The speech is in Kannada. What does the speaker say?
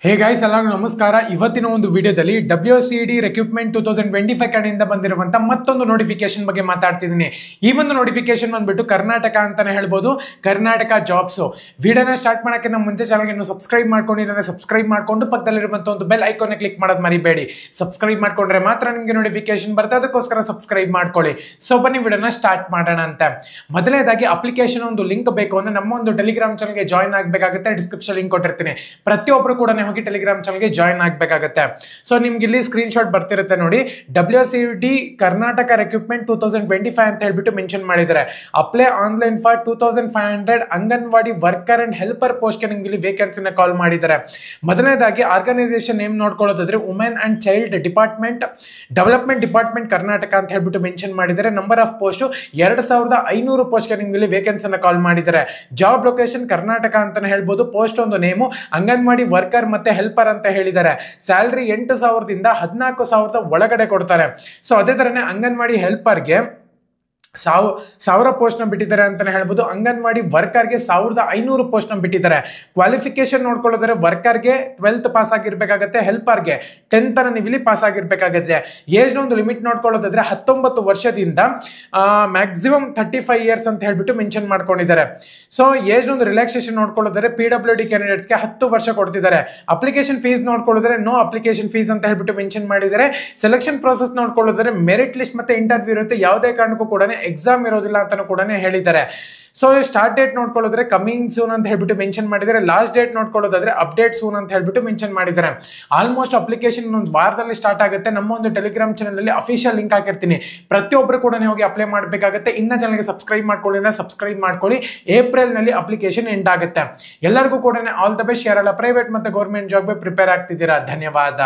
ಹೇ ಗೈಸ್ ಎಲ್ಲರಿಗೂ ನಮಸ್ಕಾರ. ಇವತ್ತಿನ ಒಂದು ವಿಡಿಯೋದಲ್ಲಿ WCD ರಿಕ್ರೂಟ್ಮೆಂಟ್ 2025 ಕಡೆಯಿಂದ ಬಂದಿರುವಂತ ಮತ್ತೊಂದು ನೋಟಿಫಿಕೇಶನ್ ಬಗ್ಗೆ ಮಾತಾಡ್ತಿದ್ದೀನಿ. ಈ ಒಂದು ನೋಟಿಫಿಕೇಶನ್ ಬಂದ್ಬಿಟ್ಟು ಕರ್ನಾಟಕ ಅಂತಾನೆ ಹೇಳ್ಬೋದು, ಕರ್ನಾಟಕ ಜಾಬ್ಸ್. ವಿಡಿಯೋನ ಸ್ಟಾರ್ಟ್ ಮಾಡೋಕ್ಕೆ ನಮ್ಮ ಮುಂಚೆ ಚಾನಲ್ಗೆ ಇನ್ನೂ ಸಬ್ಸ್ಕ್ರೈಬ್ ಮಾಡ್ಕೊಂಡಿದ್ರೆ ಸಬ್ಸ್ಕ್ರೈಬ್ ಮಾಡ್ಕೊಂಡು ಪಕ್ಕದಲ್ಲಿರುವಂತ ಒಂದು ಬೆಲ್ ಐಕಾನ್ ಕ್ಲಿಕ್ ಮಾಡೋದು ಮರಿಬೇಡಿ. ಸಬ್ಸ್ಕ್ರೈಬ್ ಮಾಡ್ಕೊಂಡ್ರೆ ಮಾತ್ರ ನಿಮಗೆ ನೋಟಿಫಿಕೇಶನ್ ಬರುತ್ತೆ, ಅದಕ್ಕೋಸ್ಕರ ಸಬ್ಸ್ಕ್ರೈಬ್ ಮಾಡ್ಕೊಳ್ಳಿ. ಸೊ ಬನ್ನಿ ವಿಡಿಯೋನ ಸ್ಟಾರ್ಟ್ ಮಾಡೋಣ ಅಂತ. ಮೊದಲನೇದಾಗಿ ಅಪ್ಲಿಕೇಶನ್ ಒಂದು ಲಿಂಕ್ ಬೇಕು ಅಂದ್ರೆ ನಮ್ಮ ಒಂದು ಟೆಲಿಗ್ರಾಮ್ ಚಾನಲ್ಗೆ ಜಾಯ್ನ್ ಆಗಬೇಕಾಗುತ್ತೆ. ಡಿಸ್ಕ್ರಿಪ್ಷನ್ ಲಿಂಕ್ ಕೊಟ್ಟಿರ್ತೀನಿ. ಪ್ರತಿಯೊಬ್ಬರು ಕೂಡ ಹೋಗಿ ಟೆಲಿಗ್ರಾಮ್ ಚಾನಲ್ಗೆ ಜಾಯ್ನ್ ಆಗಬೇಕಾಗುತ್ತೆ. ಸೊ ನಿಮ್ಗೆ ಇಲ್ಲಿ ಸ್ಕ್ರೀನ್ ಶಾಟ್ ಬರ್ತಿರುತ್ತೆ ನೋಡಿ, WCD ಕರ್ನಾಟಕ ರಿಕ್ರೂಟ್ಮೆಂಟ್ 2025 ಅಂತ ಹೇಳ್ಬಿಟ್ಟು ಮೆನ್ಷನ್ ಮಾಡಿದ್ದಾರೆ. Apply online for 2500 anganwadi worker and helper ಪೋಸ್ಟ್ಗೆ ನಿಮ್ಗೆ ಇಲ್ಲಿ ವೇಕೆನ್ಸಿನ ಕಾಲ್ ಮಾಡಿದ್ದಾರೆ. ಮೊದಲನೇದಾಗಿ ಆರ್ಗನೈಸೇಷನ್ ನೇಮ್ ನೋಡ್ಕೊಳ್ಳೋದಾದ್ರೆ women and child department development department Karnataka ಅಂತ ಹೇಳ್ಬಿಟ್ಟು ಮೆನ್ಷನ್ ಮಾಡಿದ್ದಾರೆ. ನಂಬರ್ ಆಫ್ ಪೋಸ್ಟ್ 2500 ಪೋಸ್ಟ್ಗೆ ನಿಮ್ಗೆ ಇಲ್ಲಿ ವೇಕೆನ್ಸಿನ ಕಾಲ್ ಮಾಡಿದ್ದಾರೆ. ಜಾಬ್ ಲೊಕೇಶನ್ ಕರ್ನಾಟಕ ಅಂತಾನೆ ಹೇಳ್ಬೋದು. ಪೋಸ್ಟ್ ಒಂದು ನೇಮು ಅಂಗನವಾಡಿ ವರ್ಕರ್ ಮತ್ತೆ ಹೆಲ್ಪರ್ ಅಂತ ಹೇಳಿದ್ದಾರೆ. ಸ್ಯಾಲರಿ 8,000 ಇಂದ 14,000 ಒಳಗಡೆ ಕೊಡ್ತಾರೆ. ಸೊ ಅದೇ ತರನೇ ಅಂಗನವಾಡಿ ಹೆಲ್ಪರ್ಗೆ 1000 ಪೋಸ್ಟ್ನ ಬಿಟ್ಟಿದ್ದಾರೆ ಅಂತಾನೆ ಹೇಳ್ಬೋದು. ಅಂಗನವಾಡಿ ವರ್ಕರ್ಗೆ 1500 ಪೋಸ್ಟ್ನ ಬಿಟ್ಟಿದ್ದಾರೆ. ಕ್ವಾಲಿಫಿಕೇಶನ್ ನೋಡ್ಕೊಳ್ಳೋದ್ರೆ ವರ್ಕರ್ಗೆ 12th ಪಾಸ್ ಆಗಿರ್ಬೇಕಾಗತ್ತೆ, ಹೆಲ್ಪರ್ಗೆ 10th ನೀವು ಇಲ್ಲಿ ಪಾಸ್ ಆಗಿರ್ಬೇಕಾಗತ್ತೆ. ಏಜ್ನ ಒಂದು ಲಿಮಿಟ್ ನೋಡ್ಕೊಳ್ಳೋದಾದ್ರೆ 19 ವರ್ಷದಿಂದ ಮ್ಯಾಕ್ಸಿಮಮ್ 35 ಇಯರ್ಸ್ ಅಂತ ಹೇಳ್ಬಿಟ್ಟು ಮೆನ್ಷನ್ ಮಾಡ್ಕೊಂಡಿದ್ದಾರೆ. ಸೊ ಏಜ್ನ ಒಂದು ರಿಲ್ಯಾಕ್ಸೇಷನ್ ನೋಡ್ಕೊಳ್ಳೋದಾದ್ರೆ PWD ಕ್ಯಾಂಡಿಡೇಟ್ಸ್ಗೆ 10 ವರ್ಷ ಕೊಡ್ತಿದ್ದಾರೆ. ಅಪ್ಲಿಕೇಶನ್ ಫೀಸ್ ನೋಡ್ಕೊಳ್ಳೋದ್ರೆ ನೋ ಅಪ್ಲಿಕೇಶನ್ ಫೀಸ್ ಅಂತ ಹೇಳ್ಬಿಟ್ಟು ಮೆನ್ಷನ್ ಮಾಡಿದ್ದಾರೆ. ಸೆಲೆಕ್ಷನ್ ಪ್ರೊಸೆಸ್ ನೋಡ್ಕೊಳ್ಳೋದ್ರೆ ಮೆರಿಟ್ ಲಿಸ್ಟ್ ಮತ್ತೆ ಇಂಟರ್ವ್ಯೂ ಇರುತ್ತೆ, ಯಾವುದೇ ಕಾರಣಕ್ಕೂ ಕೂಡ ಎಕ್ಸಾಮ್ ಇರೋದಿಲ್ಲ ಅಂತಾನೂ ಕೂಡ ಹೇಳಿದ್ದಾರೆ. ಸೊ ಸ್ಟಾರ್ಟ್ ಡೇಟ್ ನೋಡ್ಕೊಳ್ಳೋದ್ರೆ ಕಮಿಂಗ್ ಸೂನ್ ಅಂತ ಹೇಳ್ಬಿಟ್ಟು ಮೆನ್ಷನ್ ಮಾಡಿದ್ದಾರೆ. ಲಾಸ್ಟ್ ಡೇಟ್ ನೋಡ್ಕೊಳ್ಳೋದಾದ್ರೆ ಅಪ್ಡೇಟ್ ಸೂನ್ ಅಂತ ಹೇಳ್ಬಿಟ್ಟು ಮೆನ್ಷನ್ ಮಾಡಿದ್ದಾರೆ. ಆಲ್ಮೋಸ್ಟ್ ಅಪ್ಲಿಕೇಶನ್ ಒಂದು ವಾರದಲ್ಲಿ ಸ್ಟಾರ್ಟ್ ಆಗುತ್ತೆ. ನಮ್ಮ ಒಂದು ಟೆಲಿಗ್ರಾಮ್ ಚಾನಲ್ ಅಲ್ಲಿ ಅಫಿಷಿಯಲ್ ಲಿಂಕ್ ಹಾಕಿರ್ತೀನಿ, ಪ್ರತಿಯೊಬ್ಬರು ಕೂಡ ಹೋಗಿ ಅಪ್ಲೈ ಮಾಡಬೇಕಾಗುತ್ತೆ. ಇನ್ನ ಚಾನಲ್ಗೆ ಸಬ್ಸ್ಕ್ರೈಬ್ ಮಾಡ್ಕೊಳ್ಳಿ, ಸಬ್ಸ್ಕ್ರೈಬ್ ಮಾಡ್ಕೊಳ್ಳಿ. ಏಪ್ರಿಲ್ ನಲ್ಲಿ ಅಪ್ಲಿಕೇಶನ್ ಎಂಡ್ ಆಗುತ್ತೆ. ಎಲ್ಲರಿಗೂ ಕೂಡ ಆಲ್ ದ ಬೆಸ್ಟ್. ಯಾರೆಲ್ಲ ಪ್ರೈವೇಟ್ ಮತ್ತೆ ಗೌರ್ಮೆಂಟ್ ಜಾಬ್ಗೆ ಪ್ರಿಪೇರ್ ಆಗ್ತಿದ್ದೀರಾ, ಧನ್ಯವಾದ.